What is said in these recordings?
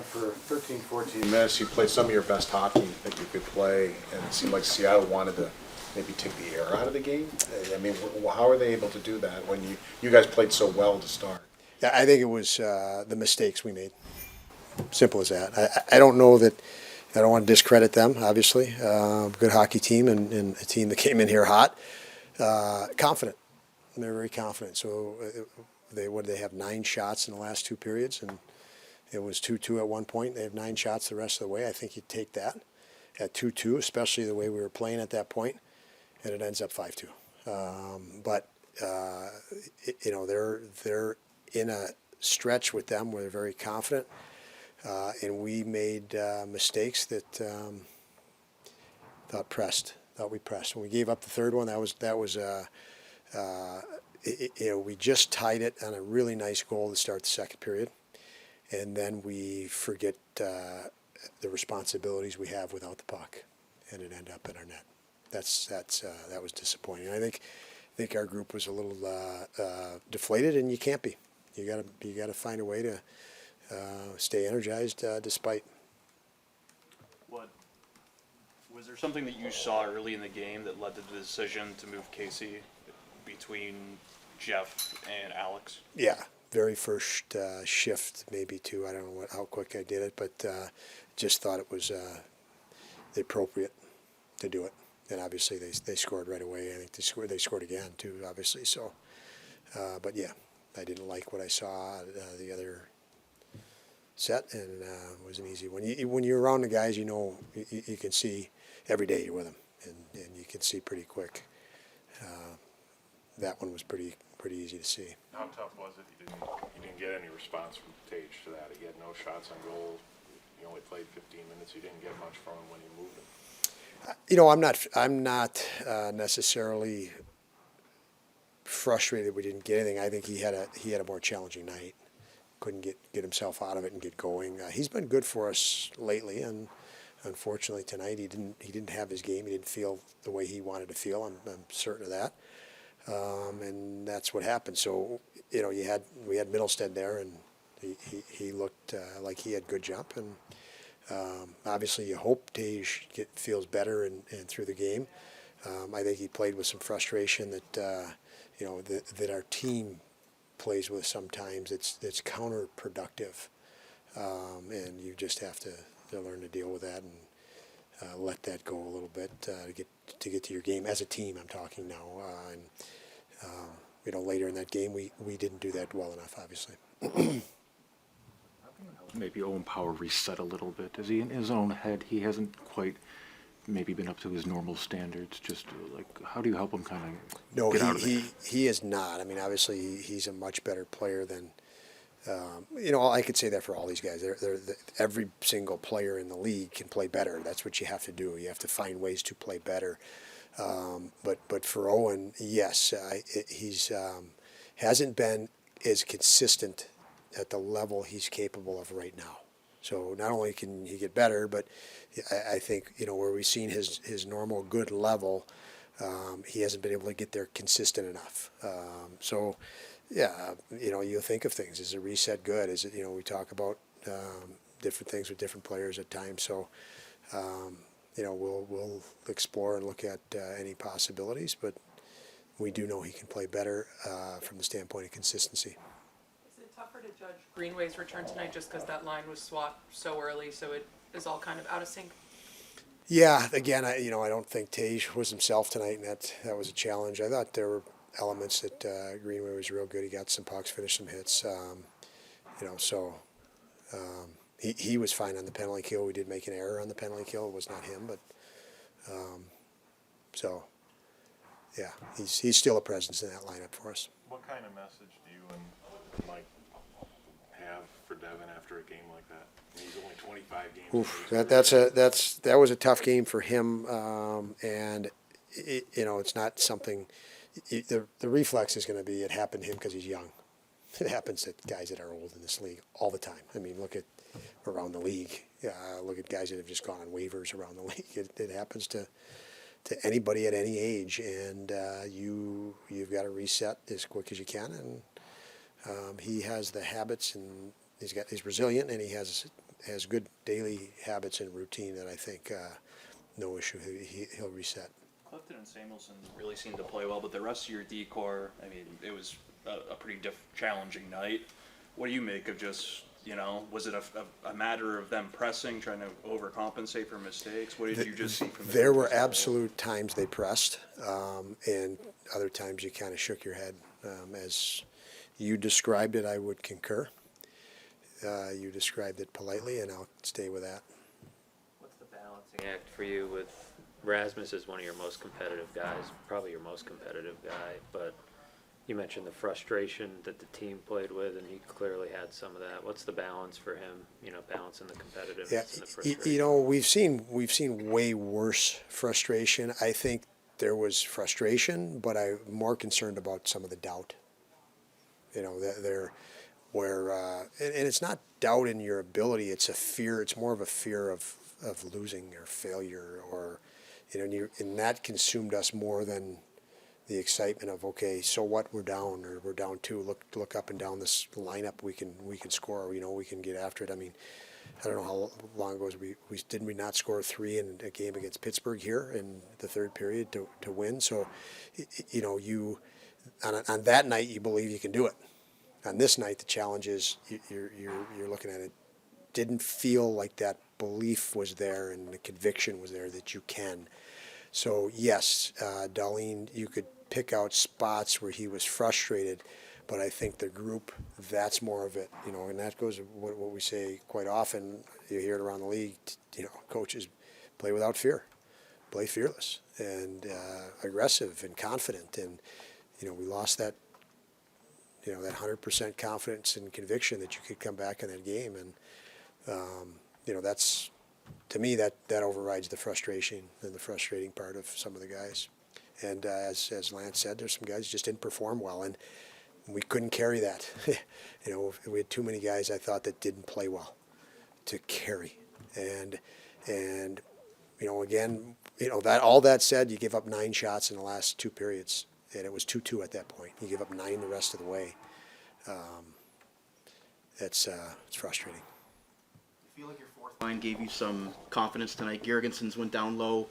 for 13, 14 minutes, you played some of your best hockey that you could play, and it seemed like Seattle wanted to maybe take the air out of the game. I mean, how are they able to do that when you guys played so well to start? Yeah, I think it was the mistakes we made. Simple as that. I don't know that. I don't want to discredit them. Obviously, good hockey team and a team that came in here hot, confident. They're very confident. So they have 9 shots in the last 2 periods, and it was 2-2 at one point. They have 9 shots the rest of the way. I think you'd take that at 2-2, especially the way we were playing at that point, and it ends up 5-2. But they're in a stretch with them where they're very confident, and we made mistakes that thought we pressed. When we gave up the third one, we just tied it on a really nice goal to start the second period, and then we forget the responsibilities we have without the puck, and it ended up in our net. That was disappointing. I think our group was a little deflated, and you can't be. You gotta find a way to stay energized despite. Was there something that you saw early in the game that led to the decision to move Casey between Jeff and Alex? Yeah, very first shift, maybe too. I don't know how quick I did it, but just thought it was the appropriate to do it. And obviously they scored right away. I think they scored again too, obviously. So, but yeah, I didn't like what I saw the other set, and it was an easy one. When you're around the guys, you can see every day you're with them, and you can see pretty quick. That one was pretty easy to see. How tough was it? You didn't get any response from Tuch to that. He had no shots on goal. He only played 15 minutes. You didn't get much from him when you moved him. I'm not necessarily frustrated we didn't get anything. I think he had a more challenging night. Couldn't get himself out of it and get going. He's been good for us lately, and unfortunately tonight he didn't have his game. He didn't feel the way he wanted to feel. I'm certain of that, and that's what happened. So we had Mittelstadt there, and he looked like he had good jump, and obviously you hope Tuch feels better and through the game. I think he played with some frustration that that our team plays with sometimes. It's counterproductive, and you just have to learn to deal with that and let that go a little bit to get to your game as a team. I'm talking now, and later in that game we didn't do that well enough, obviously. Maybe Owen Power reset a little bit. Is he in his own head? He hasn't quite maybe been up to his normal standards. Just like, how do you help him kind of get out of there? He is not. I mean, obviously he's a much better player than I could say that for all these guys. Every single player in the league can play better. That's what you have to do. You have to find ways to play better. But for Owen, yes, he's hasn't been as consistent at the level he's capable of right now. So not only can he get better, but I think where we've seen his normal good level, he hasn't been able to get there consistent enough. So yeah, you think of things. Is a reset good? Is it we talk about different things with different players at times. So we'll explore and look at any possibilities, but we do know he can play better from the standpoint of consistency. Tougher to judge Greenway's return tonight just because that line was swapped so early, so it is all kind of out of sync? Yeah, again, I don't think Tuch was himself tonight, and that was a challenge. I thought there were elements that Greenway was real good. He got some pucks, finished some hits, he was fine on the penalty kill. We did make an error on the penalty kill. It was not him, but yeah, he's still a presence in that lineup for us. What kind of message do you and Mike have for Devin after a game like that? He's only 25 games. Oof, that was a tough game for him, and it's not something. The reflex is going to be it happened to him because he's young. It happens to guys that are old in this league all the time. I mean, look at around the league. Look at guys that have just gone on waivers around the league. It happens to anybody at any age, and you've got to reset as quick as you can. And he has the habits, and he's resilient, and he has has good daily habits and routine that I think no issue. He'll reset. Clifton and Samuelson really seemed to play well, but the rest of your decor, I mean, it was a pretty challenging night. What do you make of just, was it a matter of them pressing, trying to overcompensate for mistakes? What did you just see from the There group were as a whole? absolute times they pressed, and other times you kind of shook your head. As you described it, I would concur. You described it politely, and I'll stay with that. What's the balancing act for you with Rasmus is one of your most competitive guys, probably your most competitive guy, but you mentioned the frustration that the team played with, and he clearly had some of that. What's the balance for him, balancing the competitiveness Yeah, and the frustration? we've seen way worse frustration. I think there was frustration, but I'm more concerned about some of the doubt. And it's not doubt in your ability, it's a fear, it's more of a fear of losing or failure, or, and that consumed us more than the excitement of, okay, so what, we're down, or we're down 2, look up and down this lineup, we can score, we can get after it. I mean, I don't know how long ago didn't we not score 3 in a game against Pittsburgh here in the third period to win? So, you on that night you believe you can do it. On this night, the challenge is you're looking at it. Didn't feel like that belief was there and the conviction was there that you can. So yes, Darlene, you could pick out spots where he was frustrated, but I think the group, that's more of it, and that goes to what we say quite often. You hear it around the league, coaches play without fear, play fearless and aggressive and confident, and we lost that. That 100% confidence and conviction that you could come back in that game, and that's, to me, that overrides the frustration and the frustrating part of some of the guys. And as Lance said, there's some guys just didn't perform well, and we couldn't carry that. We had too many guys I thought that didn't play well to carry, and again, that all that said, you give up 9 shots in the last 2 periods. And it was 2-2 at that point. You give up 9 the rest of the way. It's frustrating. I feel like your fourth line gave you some confidence tonight. Gergensons went down low,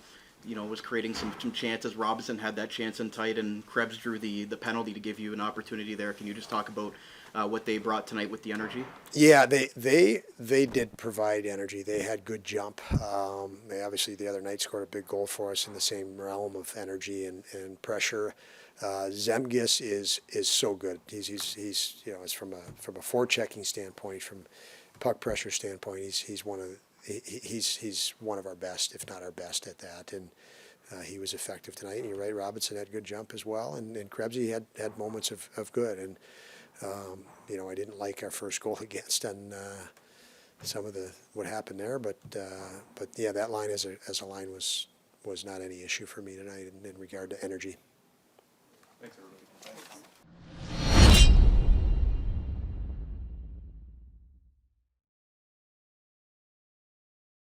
was creating some chances. Robinson had that chance in tight, and Krebs drew the penalty to give you an opportunity there. Can you just talk about what they brought tonight with the energy? Yeah, they did provide energy. They had good jump. They obviously the other night scored a big goal for us in the same realm of energy and pressure. Zemgus is so good. He's it's from a forechecking standpoint, from puck pressure standpoint, he's one of our best, if not our best at that. And he was effective tonight. And you're right, Robinson had good jump as well, and Krebsy had moments of good. And I didn't like our first goal against on some of what happened there, but yeah, that line as a line was not any issue for me tonight in regard to energy.